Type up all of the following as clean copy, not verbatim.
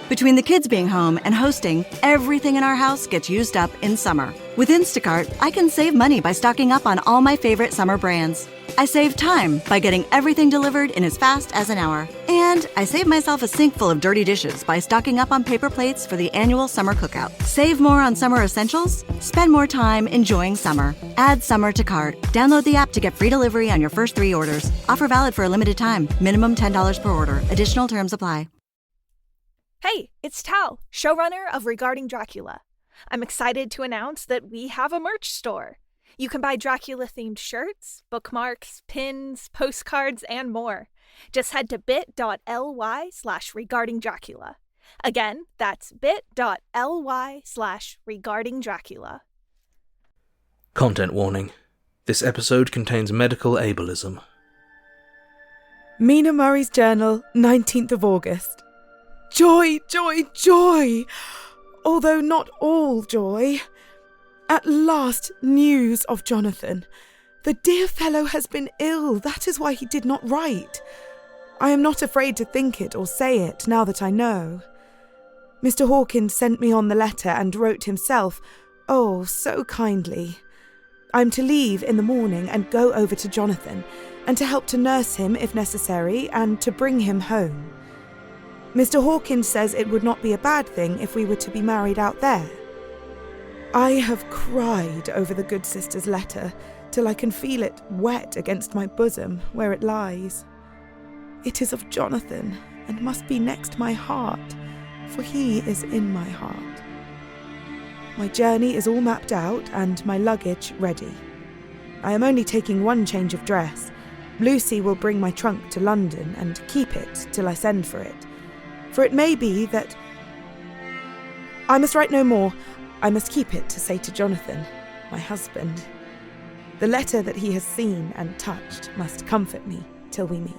Between the kids being home and hosting, everything in our house gets used up in summer. With Instacart, I can save money by stocking up on all my favorite summer brands. I save time by getting everything delivered in as fast as an hour. And I save myself a sink full of dirty dishes by stocking up on paper plates for the annual summer cookout. Save more on summer essentials? Spend more time enjoying summer. Add summer to cart. Download the app to get free delivery on your first 3 orders. Offer valid for a limited time. Minimum $10 per order. Additional terms apply. Hey, it's Tal, showrunner of Regarding Dracula. I'm excited to announce that we have a merch store. You can buy Dracula-themed shirts, bookmarks, pins, postcards, and more. Just head to bit.ly/regardingdracula. Again, that's bit.ly/regardingdracula. Content warning. This episode contains medical ableism. Mina Murray's journal, 19th of August. Joy, joy, joy! Although not all joy. At last, news of Jonathan. The dear fellow has been ill, that is why he did not write. I am not afraid to think it or say it, now that I know. Mr. Hawkins sent me on the letter and wrote himself, oh, so kindly. I'm to leave in the morning and go over to Jonathan, and to help to nurse him if necessary, and to bring him home. Mr. Hawkins says it would not be a bad thing if we were to be married out there. I have cried over the good sister's letter till I can feel it wet against my bosom where it lies. It is of Jonathan and must be next my heart, for he is in my heart. My journey is all mapped out and my luggage ready. I am only taking one change of dress. Lucy will bring my trunk to London and keep it till I send for it. For it may be that... I must write no more. I must keep it to say to Jonathan, my husband. The letter that he has seen and touched must comfort me till we meet.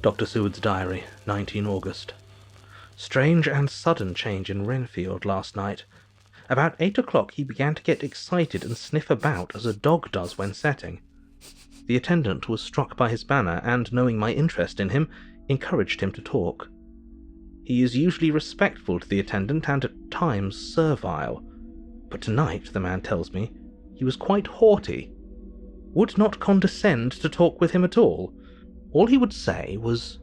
Dr. Seward's diary, 19 August. Strange and sudden change in Renfield last night. About 8 o'clock he began to get excited and sniff about as a dog does when setting. The attendant was struck by his manner and, knowing my interest in him, encouraged him to talk. He is usually respectful to the attendant and at times servile, but tonight, the man tells me, he was quite haughty. Would not condescend to talk with him at all. All he would say was,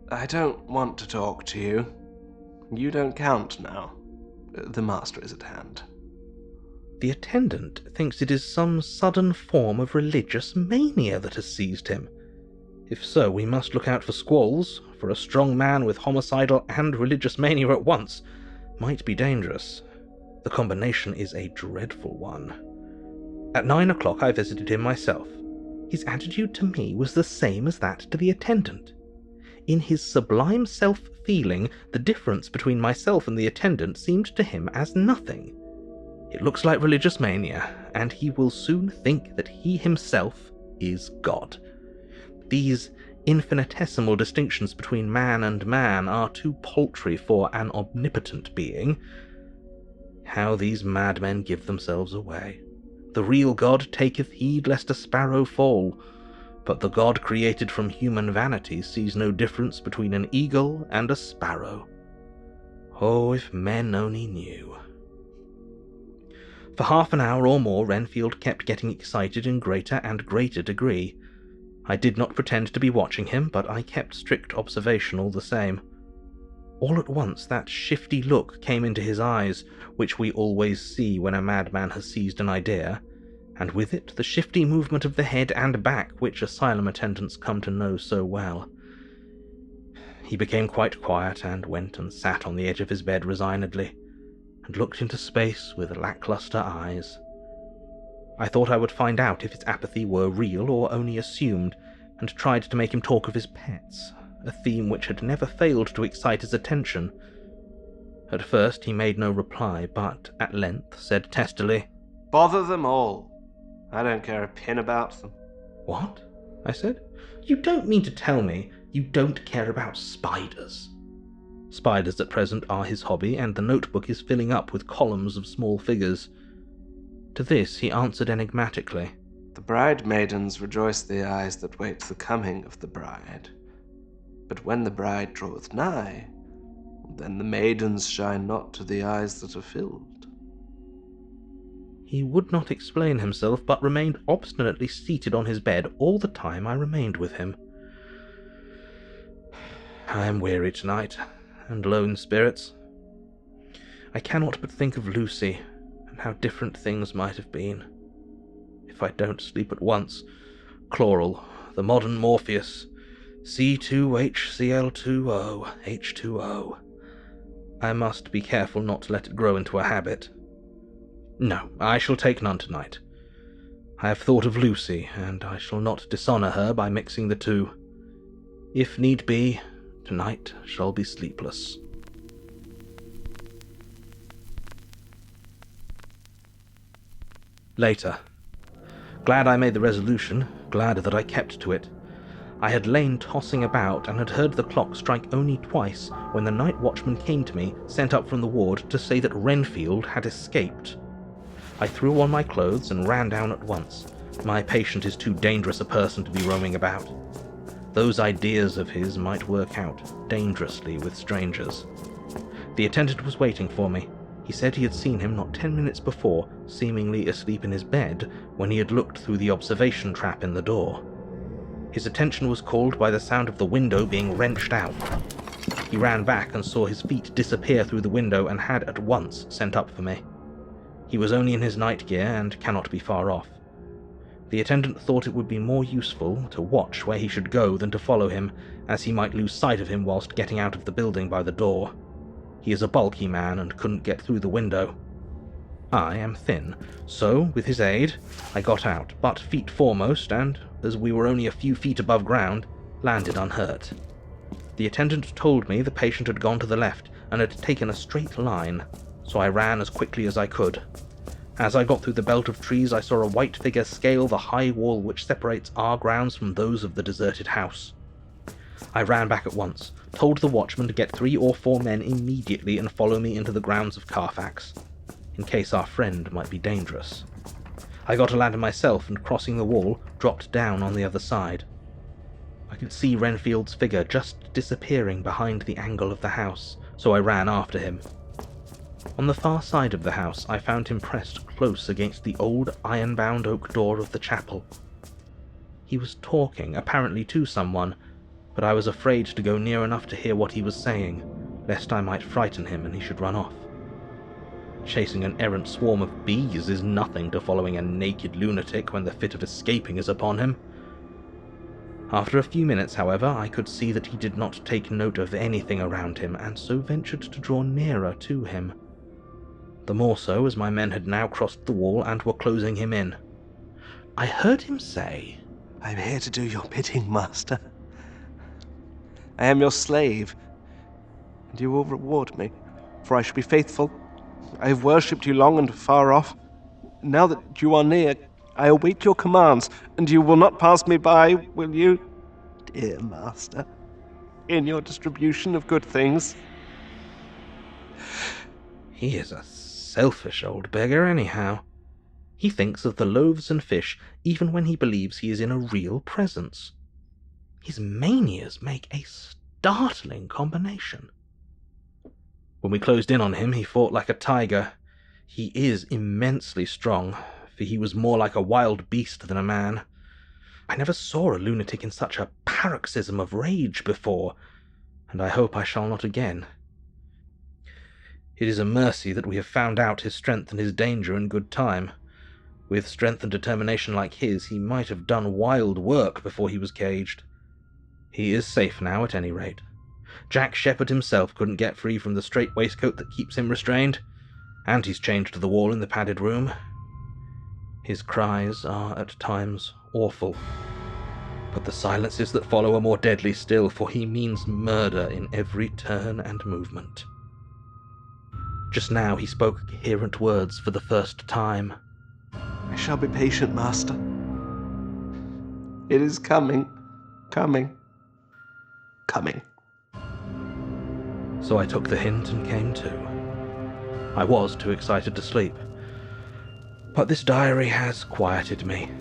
I don't want to talk to you. You don't count now. The master is at hand. The attendant thinks it is some sudden form of religious mania that has seized him. If so, we must look out for squalls, for a strong man with homicidal and religious mania at once might be dangerous. The combination is a dreadful one. At 9 o'clock I visited him myself. His attitude to me was the same as that to the attendant. In his sublime self-feeling, the difference between myself and the attendant seemed to him as nothing. It looks like religious mania, and he will soon think that he himself is God. These infinitesimal distinctions between man and man are too paltry for an omnipotent being. How these madmen give themselves away. The real God taketh heed lest a sparrow fall, but the God created from human vanity sees no difference between an eagle and a sparrow. Oh, if men only knew. For half an hour or more Renfield kept getting excited in greater and greater degree. I did not pretend to be watching him, but I kept strict observation all the same. All at once that shifty look came into his eyes, which we always see when a madman has seized an idea, and with it the shifty movement of the head and back which asylum attendants come to know so well. He became quite quiet and went and sat on the edge of his bed resignedly, and looked into space with lackluster eyes. I thought I would find out if his apathy were real or only assumed, and tried to make him talk of his pets, a theme which had never failed to excite his attention. At first he made no reply, but at length said testily, Bother them all. I don't care a pin about them. What? I said. You don't mean to tell me you don't care about spiders? Spiders at present are his hobby, and the notebook is filling up with columns of small figures. To this he answered enigmatically. The Bride-maidens rejoice the eyes that wait the coming of the bride. But when the bride draweth nigh, then the maidens shine not to the eyes that are filled. He would not explain himself, but remained obstinately seated on his bed all the time I remained with him. I am weary tonight, and low in spirits. I cannot but think of Lucy, and how different things might have been. If I don't sleep at once, chloral, the modern Morpheus, C2HCl2O, H2O. I must be careful not to let it grow into a habit. No, I shall take none tonight. I have thought of Lucy, and I shall not dishonour her by mixing the two. If need be, tonight shall be sleepless. Later. Glad I made the resolution, glad that I kept to it. I had lain tossing about and had heard the clock strike only twice when the night watchman came to me, sent up from the ward, to say that Renfield had escaped. I threw on my clothes and ran down at once. My patient is too dangerous a person to be roaming about. Those ideas of his might work out dangerously with strangers. The attendant was waiting for me. He said he had seen him not 10 minutes before, seemingly asleep in his bed, when he had looked through the observation trap in the door. His attention was called by the sound of the window being wrenched out. He ran back and saw his feet disappear through the window and had at once sent up for me. He was only in his night gear and cannot be far off. The attendant thought it would be more useful to watch where he should go than to follow him, as he might lose sight of him whilst getting out of the building by the door. He is a bulky man and couldn't get through the window. I am thin, so, with his aid, I got out, but feet foremost, and, as we were only a few feet above ground, landed unhurt. The attendant told me the patient had gone to the left and had taken a straight line, so I ran as quickly as I could. As I got through the belt of trees, I saw a white figure scale the high wall which separates our grounds from those of the deserted house. I ran back at once, told the watchman to get 3 or 4 men immediately and follow me into the grounds of Carfax, in case our friend might be dangerous. I got a ladder myself and, crossing the wall, dropped down on the other side. I could see Renfield's figure just disappearing behind the angle of the house, so I ran after him. On the far side of the house, I found him pressed close against the old iron-bound oak door of the chapel. He was talking, apparently to someone, but I was afraid to go near enough to hear what he was saying, lest I might frighten him and he should run off. Chasing an errant swarm of bees is nothing to following a naked lunatic when the fit of escaping is upon him. After a few minutes, however, I could see that he did not take note of anything around him, and so ventured to draw nearer to him. The more so as my men had now crossed the wall and were closing him in. I heard him say, I am here to do your bidding, master. I am your slave, and you will reward me, for I shall be faithful. I have worshipped you long and far off. Now that you are near, I await your commands, and you will not pass me by, will you, dear master, in your distribution of good things? He is a selfish old beggar anyhow. He thinks of the loaves and fish even when he believes he is in a real presence. His manias make a startling combination. When we closed in on him, he fought like a tiger. He is immensely strong, for he was more like a wild beast than a man. I never saw a lunatic in such a paroxysm of rage before, and I hope I shall not again. It is a mercy that we have found out his strength and his danger in good time. With strength and determination like his, he might have done wild work before he was caged. He is safe now, at any rate. Jack Shepherd himself couldn't get free from the strait waistcoat that keeps him restrained, and he's chained to the wall in the padded room. His cries are at times awful, but the silences that follow are more deadly still, for he means murder in every turn and movement. Just now he spoke coherent words for the first time. I shall be patient, master. It is coming, coming, coming. So I took the hint and came to. I was too excited to sleep, but this diary has quieted me.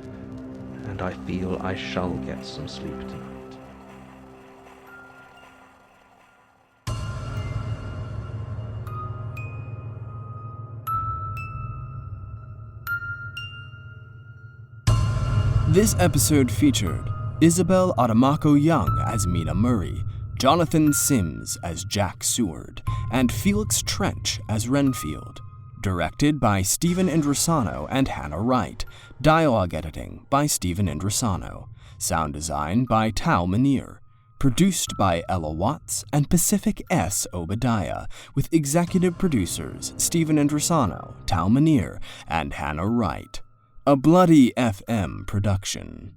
and I feel I shall get some sleep tonight. This episode featured Isabel Adamako Young as Mina Murray, Jonathan Sims as Jack Seward, and Felix Trench as Renfield. Directed by Stephen Indrisano and Hannah Wright. Dialogue editing by Stephen Indrisano. Sound design by Tal Manir. Produced by Ella Watts and Pacific S. Obadiah, with executive producers Stephen Indrisano, Tal Manir, and Hannah Wright. A Bloody FM production.